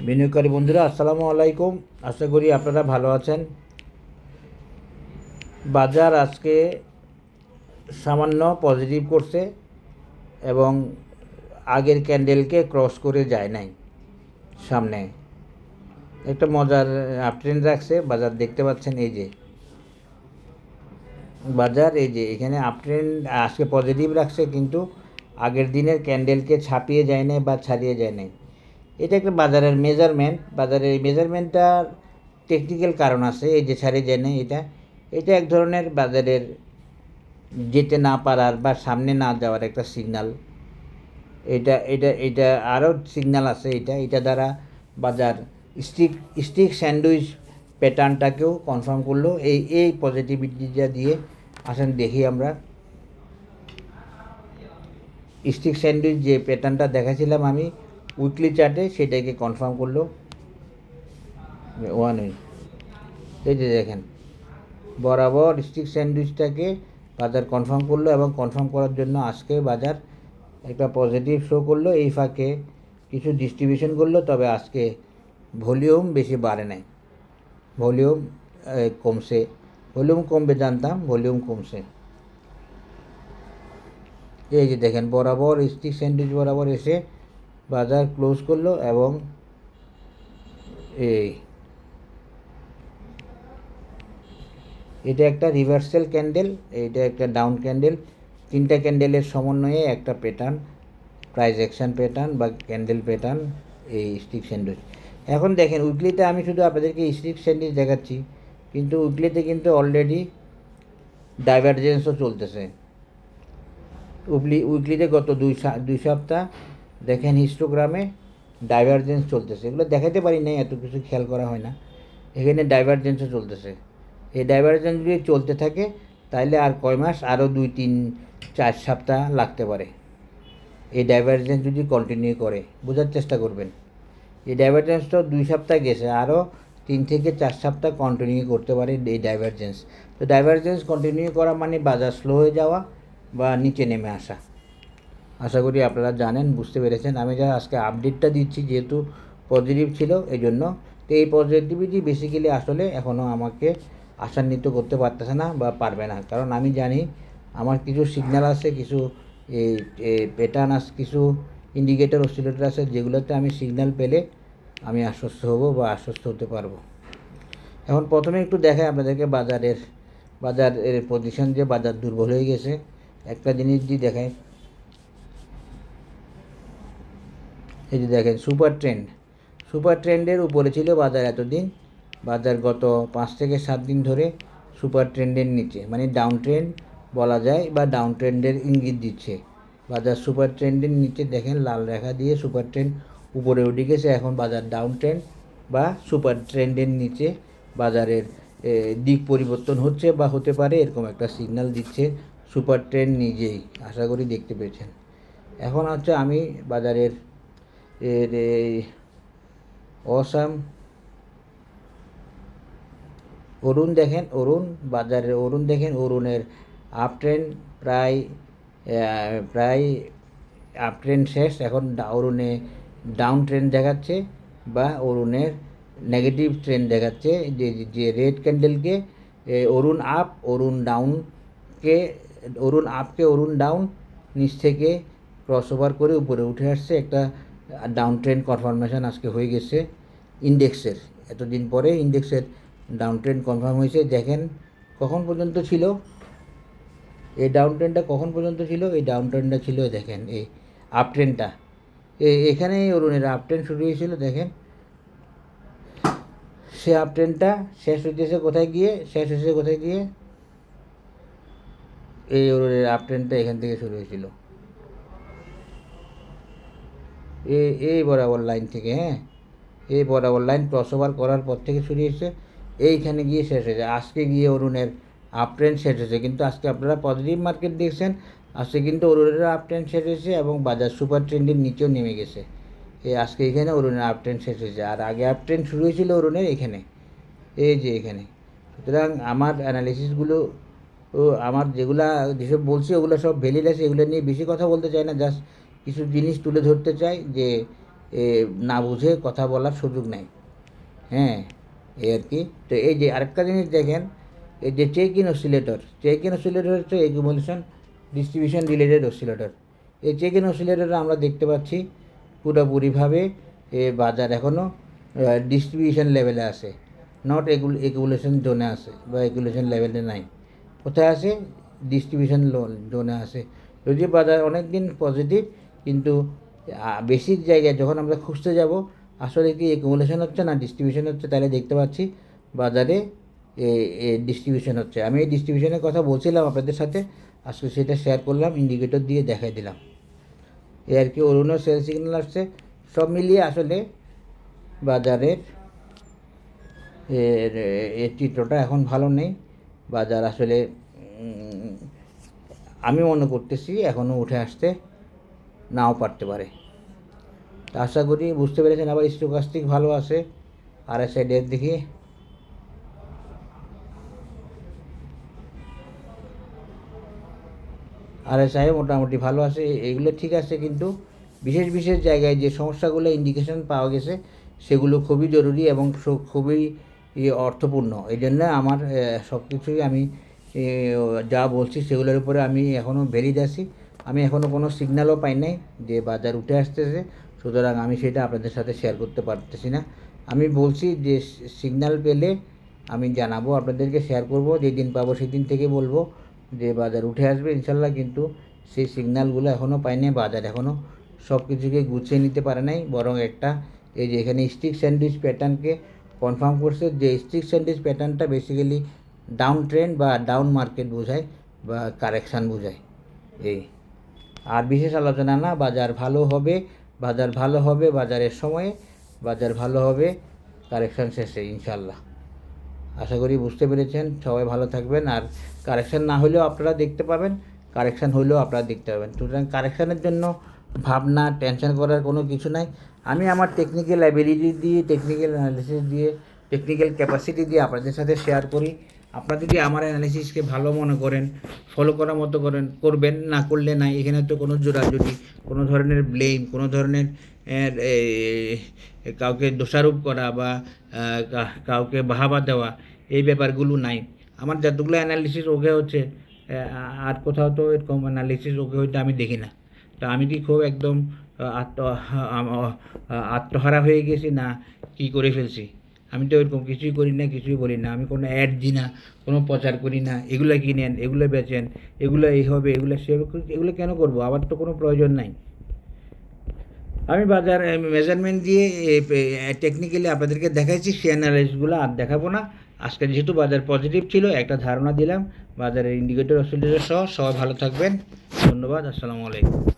বিনিয়োগকারী বন্ধুরা আসসালামু আলাইকুম। আশা করি আপনারা ভালো আছেন। বাজার আজকে সামান্য পজিটিভ করছে এবং আগের ক্যান্ডেলকে ক্রস করে যায় নাই। সামনে একটা মজার আপট্রেন্ড রাখছে বাজার, দেখতে পাচ্ছেন। এই যে বাজার, এই যে এখানে আপট্রেন্ড আজকে পজিটিভ রাখছে, কিন্তু আগের দিনের ক্যান্ডেলকে ছাপিয়ে যায় নাই বা ছাড়িয়ে যায় নাই। এটা একটা বাজারের মেজারমেন্ট। বাজারের এই মেজারমেন্টটার টেকনিক্যাল কারণ আছে। এই যে ছাড়িয়ে যায় না, এটা এক ধরনের বাজারের যেতে না পারার বা সামনে না যাওয়ার একটা সিগনাল। এটা এটা এটা আরও সিগনাল আছে। এটা দ্বারা বাজার স্টিক স্যান্ডউইচ প্যাটার্নটাকেও কনফার্ম করলো। এই পজিটিভিটিটা দিয়ে আসেন দেখি আমরা। স্টিক স্যান্ডউইচ যে প্যাটার্নটা দেখাছিলাম আমি উইকলি চার্টে, সেটাকে কনফার্ম করলো। এই যে দেখেন, বরাবর স্টিক স্যান্ডউইচটাকে বাজার কনফার্ম করলো এবং কনফার্ম করার জন্য আজকে বাজার একটা পজিটিভ শো করলো। এই ফাঁকে কিছু ডিস্ট্রিবিউশন করলো, তবে আজকে ভলিউম বেশি বাড়ে নাই, ভলিউম কমছে। ভলিউম কমবে জানতাম, ভলিউম কমছে। এই যে দেখেন, বরাবর স্টিক স্যান্ডউইচ বরাবর এসে বাজার ক্লোজ করলো এবং এটা একটা রিভার্সাল ক্যান্ডেল, এটা একটা ডাউন ক্যান্ডেল। তিনটা ক্যান্ডেলের সমন্বয়ে একটা প্যাটার্ন, প্রাইস অ্যাকশন প্যাটার্ন বা ক্যান্ডেল প্যাটার্ন, এই স্টিক স্যান্ডউইচ। এখন দেখেন উইকলিতে আমি শুধু আপনাদেরকে স্টিক স্যান্ডউইচ দেখাচ্ছি, কিন্তু উইকলিতে কিন্তু অলরেডি ডাইভারজেন্সও চলতেছে। উইকলিতে গত দুই সপ্তাহ দেখেন হিস্টোগ্রামে ডাইভারজেন্স চলতেছে। এগুলো দেখাতে পারি না, এত কিছু খেয়াল করা হয় না। এখানে ডাইভারজেন্সও চলতেছে। এই ডাইভারজেন্স যদি চলতে থাকে তাহলে আর কয় মাস, আরও 2-3-4 সপ্তাহ লাগতে পারে। এই ডাইভারজেন্স যদি কন্টিনিউ করে, বোঝার চেষ্টা করবেন। এই ডাইভারজেন্সটাও 2 সপ্তাহ গেছে, আরও 3-4 সপ্তাহ কন্টিনিউ করতে পারে এই ডাইভারজেন্স। তো ডাইভারজেন্স কন্টিনিউ করা মানে বাজার স্লো হয়ে যাওয়া বা নিচে নেমে আসা। আশা করি আপনারা জানেন, বুঝতে পেরেছেন। আমি যা আজকে আপডেটটা দিচ্ছি, যেহেতু পজিটিভ ছিল এই জন্য। তো এই পজিটিভিটি বেসিক্যালি আসলে এখনও আমাকে আশান্বিত করতে পারতেছে না বা পারবে না, কারণ আমি জানি আমার কিছু সিগন্যাল আছে, কিছু প্যাটার্ন আছে, কিছু ইন্ডিকেটর অসিলেটর আছে, যেগুলোতে আমি সিগন্যাল পেলে আমি আশ্বস্ত হব বা আশ্বস্ত হতে পারবো। এখন প্রথমে একটু দেখাই আপনাদেরকে বাজারের পজিশন, যে বাজার দুর্বল হয়ে গেছে। একটা জিনিস দিয়ে দেখাই, এই যে দেখেন সুপার ট্রেন্ডের উপরে ছিল বাজার এতদিন। বাজার গত 5 থেকে 7 দিন ধরে সুপার ট্রেন্ডের নিচে, মানে ডাউন ট্রেন্ড বলা যায় বা ডাউন ট্রেন্ডের ইঙ্গিত দিচ্ছে। বাজার সুপার ট্রেন্ডের নিচে দেখেন লাল রেখা দিয়ে সুপার ট্রেন্ড উপরে উঠে গেছে। এখন বাজার ডাউন ট্রেন্ড বা সুপার ট্রেন্ডের নিচে বাজারের দিক পরিবর্তন হচ্ছে বা হতে পারে, এরকম একটা সিগন্যাল দিচ্ছে সুপার ট্রেন্ড নিজেই। আশা করি দেখতে পেয়েছেন। এখন হচ্ছে আমি বাজারের অসাম অরুণ দেখেন, বাজারের অরুণ দেখেন, অরুণের আপ ট্রেন্ড প্রায় আপ ট্রেন্ড শেষ। এখন অরুণে ডাউন ট্রেন্ড দেখাচ্ছে বা অরুণের নেগেটিভ ট্রেন্ড দেখাচ্ছে। যে রেড ক্যান্ডেলকে অরুণ আপ, অরুণ আপকে অরুণ ডাউন, নিচ থেকে ক্রস ওভার করে উপরে উঠে আসছে। একটা ডাউন ট্রেন্ড কনফার্মেশন আজকে হয়ে গেছে ইন্ডেক্সের। এতদিন পরে ইন্ডেক্সের ডাউন ট্রেন্ড কনফার্ম হয়েছে। দেখেন কখন পর্যন্ত ছিল এই ডাউন ট্রেন্ডটা, কখন পর্যন্ত ছিল এই ডাউন ট্রেন্ডটা ছিল, দেখেন এই আপ ট্রেন্ডটা, এখানেই অরুণের আপ ট্রেন্ড শুরু হয়েছিল। দেখেন সে আপ ট্রেন্ডটা শেষ হয়েছে কোথায় গিয়ে, এই অরুণের আপ ট্রেন্ডটা এখান থেকে শুরু হয়েছিল, এই বরাবর লাইন থেকে। এই বরাবর লাইন ক্রস ওভার করার পর থেকে শুরু হয়েছে, এইখানে গিয়ে শেষ হয়েছে। আজকে গিয়ে অরুণের আপ ট্রেন্ড শেষ হয়েছে, কিন্তু আজকে আপনারা পজিটিভ মার্কেট দেখছেন। আজকে কিন্তু অরুণের আপ ট্রেন্ড শেষ হয়েছে এবং বাজার সুপার ট্রেন্ডের নিচেও নেমে গেছে। আজকে এখানে অরুণের আপ ট্রেন্ড শেষ হয়েছে, আর আগে আপ ট্রেন্ড শুরু হয়েছিল অরুণের এখানে, এই যে এখানে। সুতরাং আমার অ্যানালিসিসগুলো, আমার যেসব বলছি ওগুলো সব ভ্যালিড আছে। এগুলো নিয়ে বেশি কথা বলতে চাই না, জাস্ট কিছু জিনিস তুলে ধরতে চাই যে না বুঝে কথা বলার সুযোগ নেই। হ্যাঁ, এই আর কি। তো এই যে আরেকটা জিনিস দেখেন, এই যে চেক ইন অসিলেটর হচ্ছে একুমুলেশন ডিস্ট্রিবিউশন রিলেটেড অসিলেটর। এই চেক ইন অসিলেটরে আমরা দেখতে পাচ্ছি পুরোপুরিভাবে বাজার এখনও ডিস্ট্রিবিউশন লেভেলে আছে, নট একুমুলেশন জোনে আছে বা একুমুলেশন লেভেলে নাই। কোথায় আছে? ডিস্ট্রিবিউশন জোনে আছে। যদিও বাজার অনেক দিন পজিটিভ, কিন্তু বেসিক জায়গায় যখন আমরা খুঁজতে যাব আসলে কি একুমুলেশন হচ্ছে না ডিস্ট্রিবিউশন হচ্ছে, তাহলে দেখতে পাচ্ছি বাজারে ডিস্ট্রিবিউশন হচ্ছে। আমি এই ডিস্ট্রিবিউশনের কথা বলছিলাম আপনাদের সাথে, আজকে সেটা শেয়ার করলাম, ইন্ডিকেটর দিয়ে দেখাই দিলাম। এই আর কি অরুণও সেল সিগন্যাল আসছে। সব মিলিয়ে আসলে বাজারের এর চিত্রটা এখন ভালো নেই। বাজার আসলে আমি মনে করতেছি এখনও উঠে আসতে নাও পারতে পারে। তা আশা করি বুঝতে পেরেছেন। আবার স্টোকাস্টিক ভালো আছে। RSI ডেট দেখি, RSI মোটামুটি ভালো আছে, এগুলো ঠিক আছে। কিন্তু বিশেষ জায়গায় যে সমস্যাগুলো ইন্ডিকেশন পাওয়া গেছে সেগুলো খুবই জরুরি এবং খুবই অর্থপূর্ণ। এই জন্য আমার সব কিছুই আমি যা বলছি সেগুলোর উপরে আমি এখনও ভ্যালিড আছি। আমি এখনও কোনো সিগন্যালও পাই নাই যে বাজার উঠে আসতেছে, সুতরাং আমি সেটা আপনাদের সাথে শেয়ার করতে পারতেছি না। আমি বলছি যে সিগন্যাল পেলে আমি জানাবো, আপনাদেরকে শেয়ার করব। যেদিন পাবো সেদিন থেকে বলবো যে বাজার উঠে আসবে ইনশাল্লাহ। কিন্তু সেই সিগন্যালগুলো এখনও পাই নাই। বাজার এখনও সব কিছুকে গুছিয়ে নিতে পারে নাই, বরং একটা এই যে এখানে স্টিক স্যান্ডউইচ প্যাটার্নকে কনফার্ম করছে। যে স্টিক স্যান্ডউইচ প্যাটার্নটা বেসিক্যালি ডাউন ট্রেন্ড বা ডাউন মার্কেট বোঝায় বা কারেকশান বোঝায়। এই আর বিশেষ আলোচনা না, বাজার ভালো হবে, বাজার ভালো হবে বাজারের সময়ে, বাজার ভালো হবে কারেকশান শেষে ইনশাল্লাহ। আশা করি বুঝতে পেরেছেন। সবাই ভালো থাকবেন। আর কারেকশান না হলেও আপনারা দেখতে পাবেন, কারেকশান হলেও আপনারা দেখতে পাবেন। সুতরাং কারেকশানের জন্য ভাবনা টেনশন করার কোনো কিছু নাই। আমি আমার টেকনিক্যাল অ্যাবিলিটি দিয়ে, টেকনিক্যাল অ্যানালিসিস দিয়ে, টেকনিক্যাল ক্যাপাসিটি দিয়ে আপনাদের সাথে শেয়ার করি। আপনারা যদি আমার অ্যানালিসিসকে ভালো মনে করেন, ফলো করার মতো করবেন, না করলে নাই। এখানে তো কোনো জোরাজুরি, কোনো ধরনের ব্লেম, কোনো ধরনের কাউকে দোষারোপ করা বা কাউকে বাহাবা দেওয়া, এই ব্যাপারগুলো নাই। আমার যতগুলো অ্যানালিসিস ওকে হচ্ছে, আর কোথাও তো এরকম অ্যানালিসিস ওকে হইতে আমি দেখি না। তো আমি কি খুব একদম আত্মহারা হয়ে গেছি না কি করে ফেলছি? আমি তো এরকম কিছুই করি না, কিছুই বলি না। আমি কোনো অ্যাড দিই না, কোনো প্রচার করি না, এগুলো কিনেন, এগুলো বেচেন, এগুলো এই হবে, এগুলো সে, এগুলো কেন করবো? আমার তো কোনো প্রয়োজন নাই। আমি বাজার মেজারমেন্ট দিয়ে টেকনিক্যালি আপনাদেরকে দেখাইছি, সেই অ্যানালাইসিসগুলো আর দেখাবো না। আজকে যেহেতু বাজার পজিটিভ ছিল, একটা ধারণা দিলাম বাজারের ইন্ডিকেটর অসিলেটর সহ। সবাই ভালো থাকবেন। ধন্যবাদ। আসসালামু আলাইকুম।